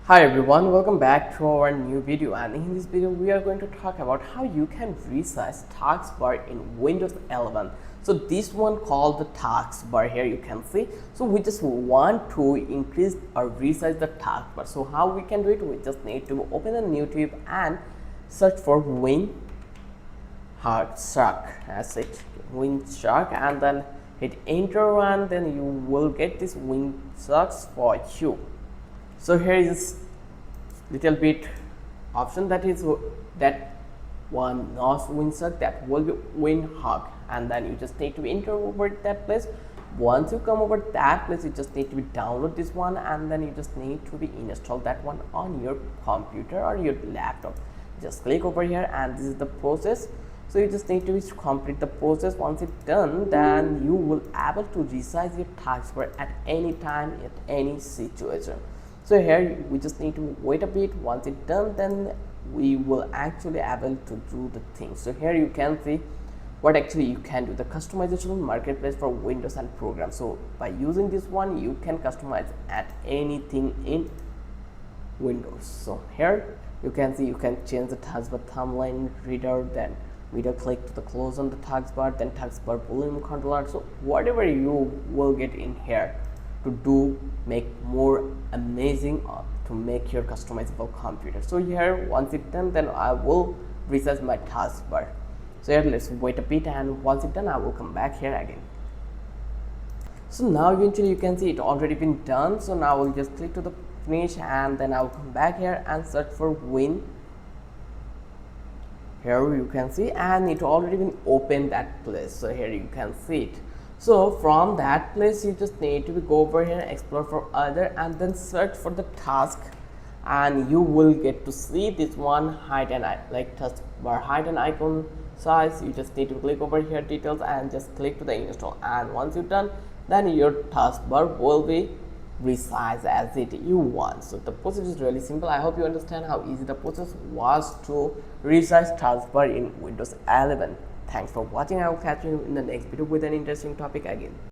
Hi everyone, welcome back to our new video, and in this video we are going to talk about how you can resize taskbar in Windows 11. So this one called the taskbar here you can see. So we just want to increase or resize the taskbar. So how we can do it? We just need to open a new tab and search for Winshark and then hit enter, and then you will get this Winsharks for you. So here is little bit option that is that one not Winshark, that will be WinHawk, and then you just need to enter over that place. Once you come over that place, you just need to download this one, and then you just need to install that one on your computer or your laptop. Just click over here, and this is the process. So you just need to complete the process. Once it's done, then you will able to resize your taskbar at any time, at any situation. So here we just need to wait a bit. Once it's done, then we will actually able to do the thing. So here you can see what actually you can do, the customization marketplace for Windows and programs. So by using this one, you can customize at anything in Windows. So here you can see you can change the taskbar thumbnail, reader, then video click to the close on the taskbar, then taskbar volume controller. So whatever you will get in here to do make more amazing to make your customizable computer. So here once it's done, then I will resize my taskbar. So here let's wait a bit, and once it's done I will come back here again. So now eventually you can see it already been done. So now we'll just click to the finish, and then I'll come back here and search for Win. Here you can see, and it already been opened that place. So here you can see it. So from that place you just need to go over here, explore for other, and then search for the task, and you will get to see this one hide and like taskbar hide and icon size. You just need to click over here details and just click to the install, and once you're done, then your taskbar will be resized as it you want. So the process is really simple. I hope you understand how easy the process was to resize taskbar in Windows 11. Thanks for watching. I will catch you in the next video with an interesting topic again.